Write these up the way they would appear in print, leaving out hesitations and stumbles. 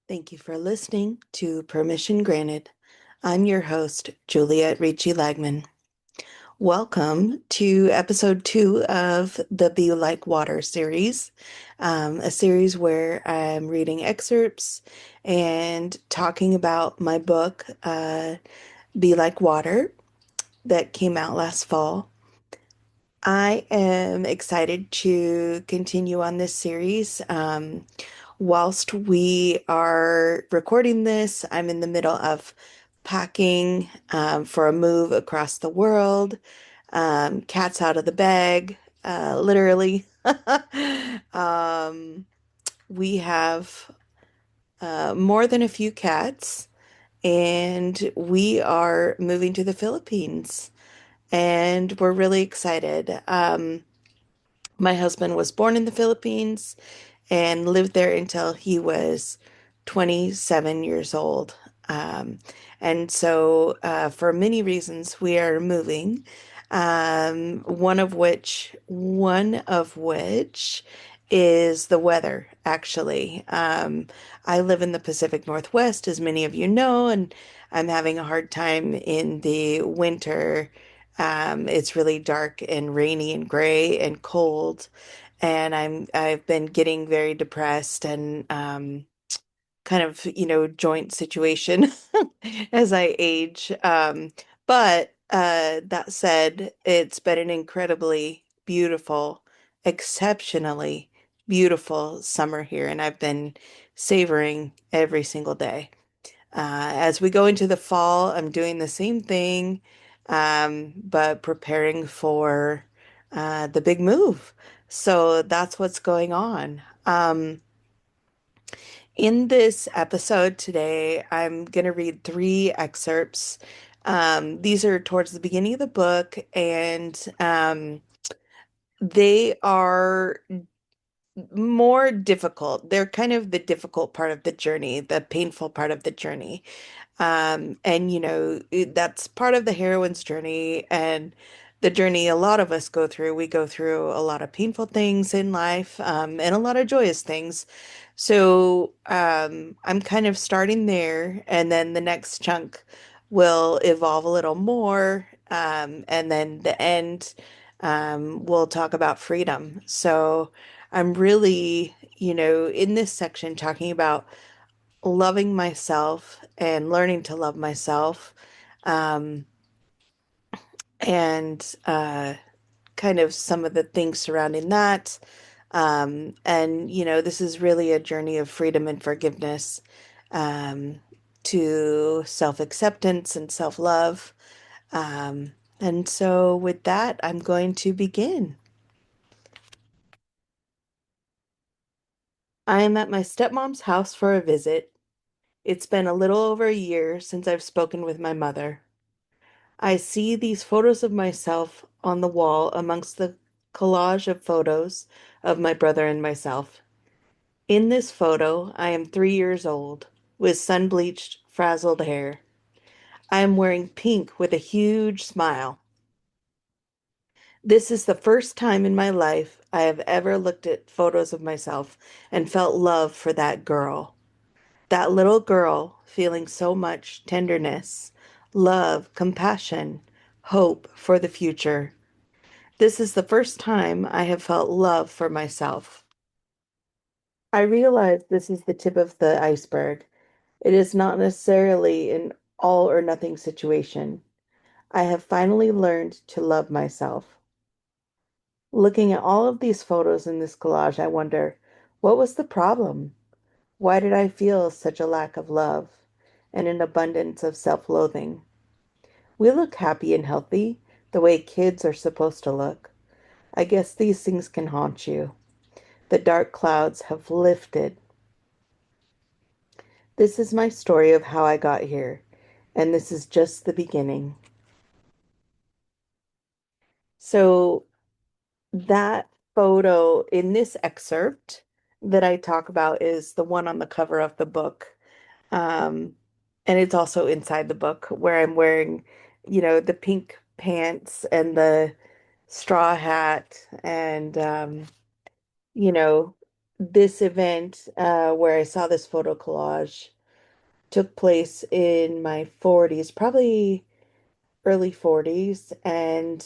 Thank you for listening to Permission Granted. I'm your host, Juliette Ricci Lagman. Welcome to episode 2 of the Be Like Water series, a series where I'm reading excerpts and talking about my book, Be Like Water, that came out last fall. I am excited to continue on this series. Whilst we are recording this, I'm in the middle of packing for a move across the world. Cat's out of the bag, literally. Um, we have more than a few cats, and we are moving to the Philippines, and we're really excited. My husband was born in the Philippines and lived there until he was 27 years old. Um, and so, for many reasons, we are moving. One of which is the weather, actually. I live in the Pacific Northwest, as many of you know, and I'm having a hard time in the winter. It's really dark and rainy and gray and cold, and I've been getting very depressed and kind of, joint situation as I age. But that said, it's been an incredibly beautiful, exceptionally beautiful summer here, and I've been savoring every single day. As we go into the fall, I'm doing the same thing, but preparing for the big move. So that's what's going on. In this episode today, I'm going to read three excerpts. These are towards the beginning of the book, and they are more difficult. They're kind of the difficult part of the journey, the painful part of the journey. That's part of the heroine's journey and the journey a lot of us go through. We go through a lot of painful things in life, and a lot of joyous things. So I'm kind of starting there, and then the next chunk will evolve a little more. And then the end, we'll talk about freedom. So I'm really, in this section talking about loving myself and learning to love myself, um, and kind of some of the things surrounding that. And this is really a journey of freedom and forgiveness, um, to self-acceptance and self-love. And so, with that, I'm going to begin. I am at my stepmom's house for a visit. It's been a little over a year since I've spoken with my mother. I see these photos of myself on the wall amongst the collage of photos of my brother and myself. In this photo, I am 3 years old, with sun-bleached, frazzled hair. I am wearing pink with a huge smile. This is the first time in my life I have ever looked at photos of myself and felt love for that girl. That little girl feeling so much tenderness, love, compassion, hope for the future. This is the first time I have felt love for myself. I realize this is the tip of the iceberg. It is not necessarily an all or nothing situation. I have finally learned to love myself. Looking at all of these photos in this collage, I wonder, what was the problem? Why did I feel such a lack of love and an abundance of self-loathing? We look happy and healthy, the way kids are supposed to look. I guess these things can haunt you. The dark clouds have lifted. This is my story of how I got here, and this is just the beginning. So, that photo in this excerpt that I talk about is the one on the cover of the book. Um, and it's also inside the book where I'm wearing, the pink pants and the straw hat and, you know, this event where I saw this photo collage took place in my 40s, probably early 40s. And,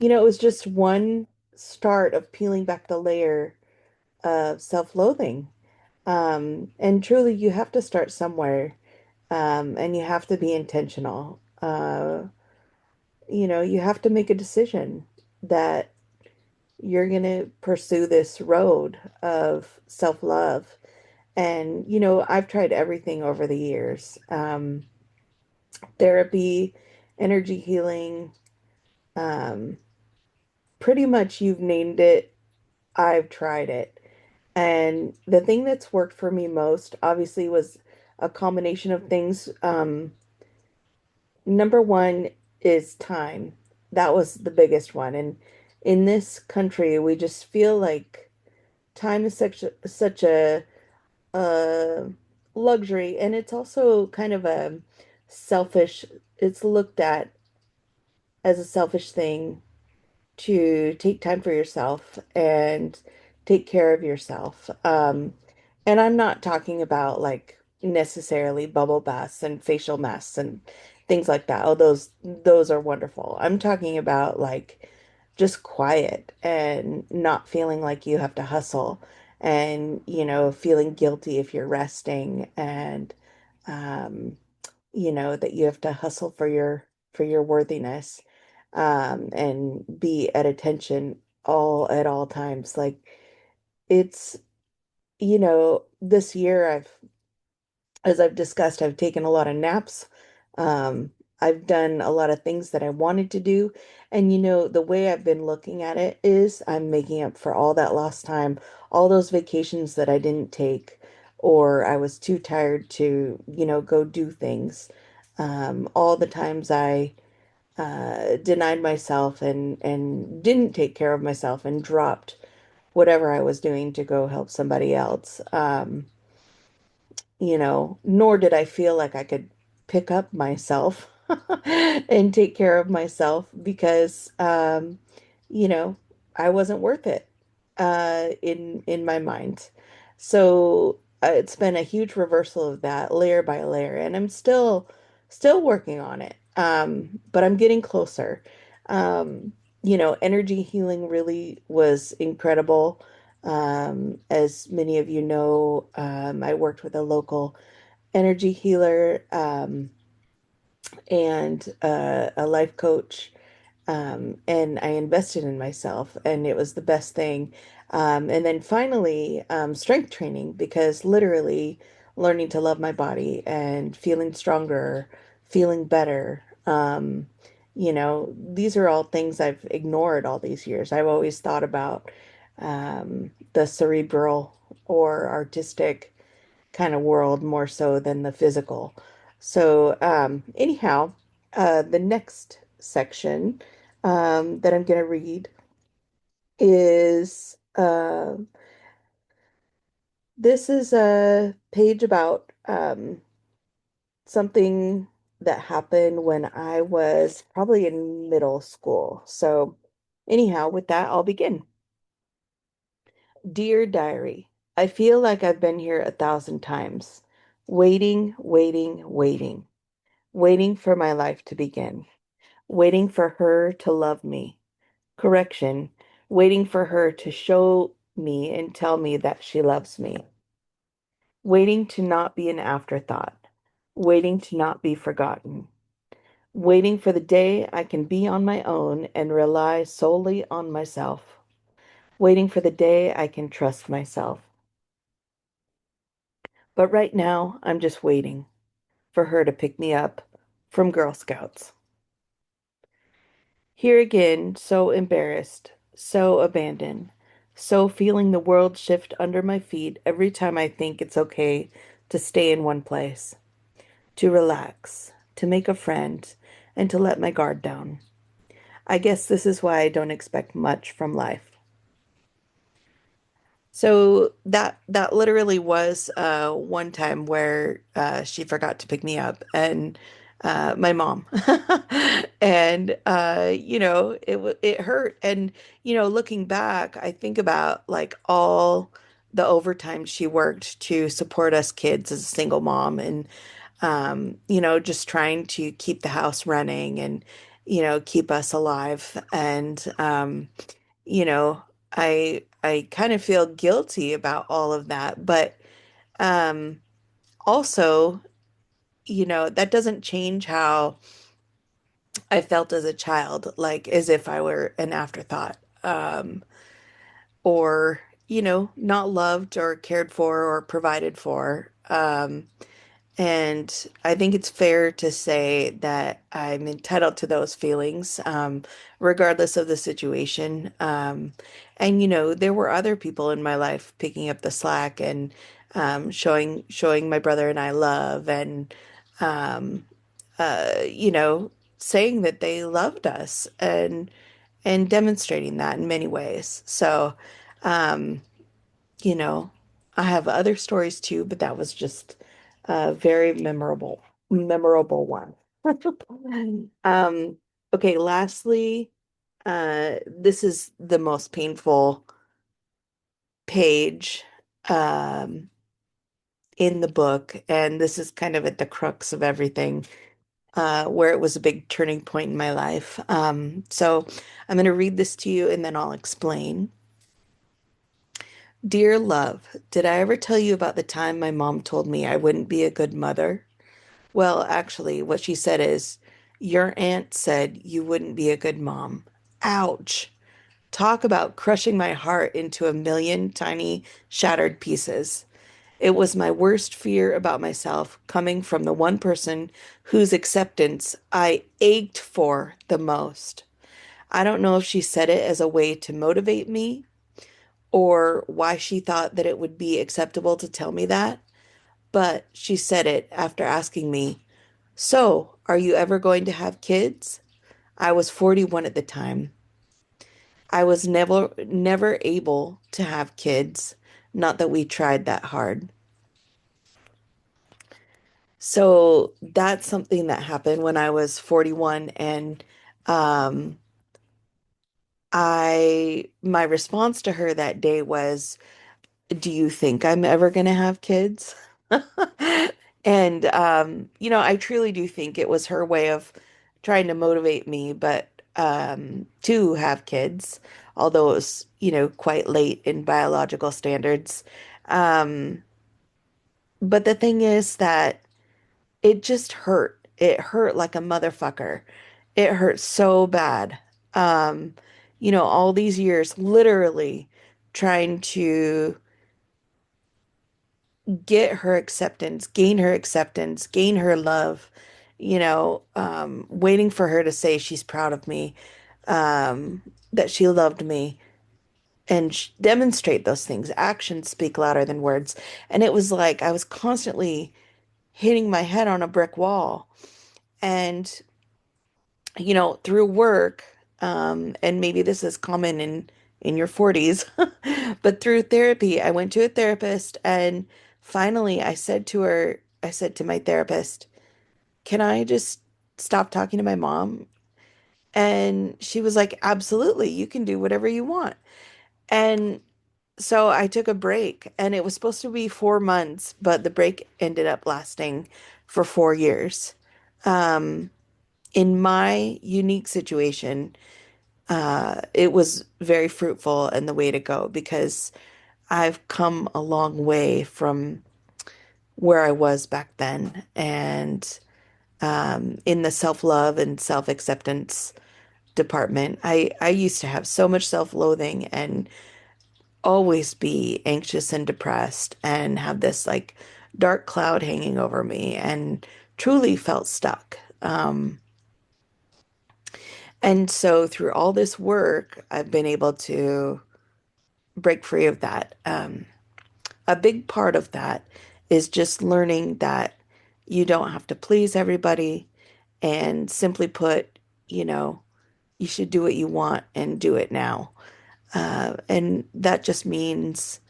it was just one start of peeling back the layer of self-loathing. And truly, you have to start somewhere, and you have to be intentional. You have to make a decision that you're going to pursue this road of self-love. And, I've tried everything over the years. Therapy, energy healing, um, pretty much you've named it. I've tried it. And the thing that's worked for me most, obviously, was a combination of things. Number one is time. That was the biggest one. And in this country, we just feel like time is such a luxury, and it's also kind of a selfish, it's looked at as a selfish thing to take time for yourself and take care of yourself. And I'm not talking about like necessarily bubble baths and facial masks and things like that. Oh, those are wonderful. I'm talking about like just quiet and not feeling like you have to hustle and, feeling guilty if you're resting and um that you have to hustle for your worthiness, and be at attention all at all times. Like it's, this year as I've discussed, I've taken a lot of naps. Um, I've done a lot of things that I wanted to do. And the way I've been looking at it is I'm making up for all that lost time, all those vacations that I didn't take, or I was too tired to, go do things. All the times I denied myself and didn't take care of myself and dropped whatever I was doing to go help somebody else. Nor did I feel like I could pick up myself and take care of myself because, you know, I wasn't worth it, in my mind. So it's been a huge reversal of that layer by layer, and I'm still working on it. But I'm getting closer. Energy healing really was incredible. As many of you know, I worked with a local energy healer, and a life coach, and I invested in myself, and it was the best thing. And then finally, strength training, because literally learning to love my body and feeling stronger, feeling better. These are all things I've ignored all these years. I've always thought about the cerebral or artistic kind of world more so than the physical. So, anyhow, the next section that I'm going to read is this is a page about something that happened when I was probably in middle school. So, anyhow, with that, I'll begin. Dear Diary, I feel like I've been here 1,000 times, waiting, waiting, waiting. Waiting for my life to begin, waiting for her to love me. Correction, waiting for her to show me and tell me that she loves me. Waiting to not be an afterthought, waiting to not be forgotten. Waiting for the day I can be on my own and rely solely on myself. Waiting for the day I can trust myself. But right now, I'm just waiting for her to pick me up from Girl Scouts. Here again, so embarrassed, so abandoned, so feeling the world shift under my feet every time I think it's okay to stay in one place, to relax, to make a friend, and to let my guard down. I guess this is why I don't expect much from life. So that literally was one time where she forgot to pick me up, and my mom. And it hurt. And looking back, I think about like all the overtime she worked to support us kids as a single mom, and just trying to keep the house running and keep us alive. And you know, I kind of feel guilty about all of that, but um also, that doesn't change how I felt as a child, like as if I were an afterthought, or, not loved or cared for or provided for. And I think it's fair to say that I'm entitled to those feelings, regardless of the situation. And there were other people in my life picking up the slack and showing my brother and I love, and um, saying that they loved us, and demonstrating that in many ways. So, um, you know, I have other stories too, but that was just a very memorable one. Um, okay, lastly, this is the most painful page um in the book, and this is kind of at the crux of everything, where it was a big turning point in my life. So I'm going to read this to you and then I'll explain. Dear love, did I ever tell you about the time my mom told me I wouldn't be a good mother? Well, actually, what she said is, your aunt said you wouldn't be a good mom. Ouch. Talk about crushing my heart into a million tiny shattered pieces. It was my worst fear about myself coming from the one person whose acceptance I ached for the most. I don't know if she said it as a way to motivate me or why she thought that it would be acceptable to tell me that, but she said it after asking me, so, are you ever going to have kids? I was 41 at the time. I was never able to have kids. Not that we tried that hard. So that's something that happened when I was 41, and um my response to her that day was, "Do you think I'm ever going to have kids?" And I truly do think it was her way of trying to motivate me, but to have kids, although it was, quite late in biological standards. Um but the thing is that it just hurt. It hurt like a motherfucker. It hurt so bad. Um, all these years literally trying to get her acceptance, gain her love, waiting for her to say she's proud of me, that she loved me, and demonstrate those things. Actions speak louder than words. And it was like I was constantly hitting my head on a brick wall. And through work, and maybe this is common in your 40s, but through therapy, I went to a therapist, and finally I said to my therapist, "Can I just stop talking to my mom?" And she was like, "Absolutely, you can do whatever you want." And so I took a break, and it was supposed to be 4 months, but the break ended up lasting for 4 years. Um, in my unique situation, it was very fruitful and the way to go, because I've come a long way from where I was back then. And in the self-love and self-acceptance department, I used to have so much self-loathing and always be anxious and depressed and have this like dark cloud hanging over me, and truly felt stuck. And so through all this work, I've been able to break free of that. A big part of that is just learning that you don't have to please everybody, and simply put, you know, you should do what you want and do it now. And that just means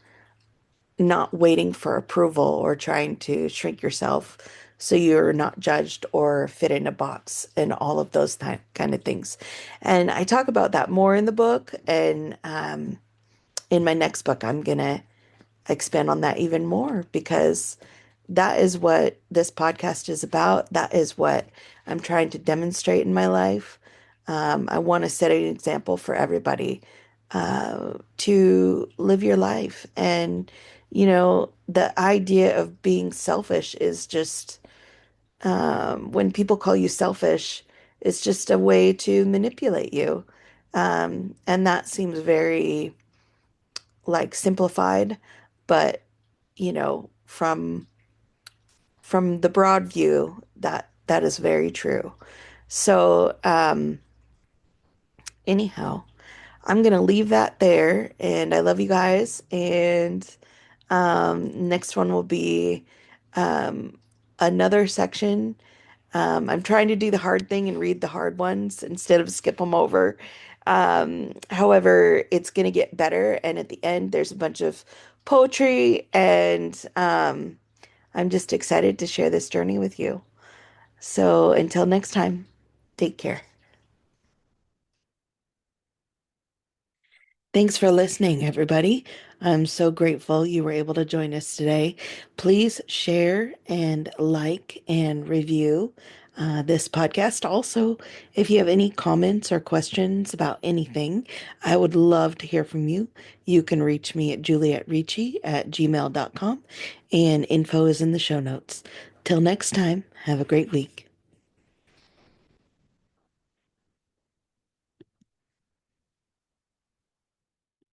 not waiting for approval or trying to shrink yourself so you're not judged or fit in a box and all of those kind of things. And I talk about that more in the book. And in my next book, I'm going to expand on that even more because that is what this podcast is about. That is what I'm trying to demonstrate in my life. I want to set an example for everybody to live your life. And, the idea of being selfish is just, when people call you selfish, it's just a way to manipulate you. And that seems very like simplified, but, from the broad view, that is very true. So, anyhow, I'm gonna leave that there, and I love you guys. And next one will be um, another section. I'm trying to do the hard thing and read the hard ones instead of skip them over. However, it's gonna get better, and at the end, there's a bunch of poetry, and I'm just excited to share this journey with you. So until next time, take care. Thanks for listening, everybody. I'm so grateful you were able to join us today. Please share and like and review this podcast. Also, if you have any comments or questions about anything, I would love to hear from you. You can reach me at juliettericci@gmail.com, and info is in the show notes. Till next time, have a great week.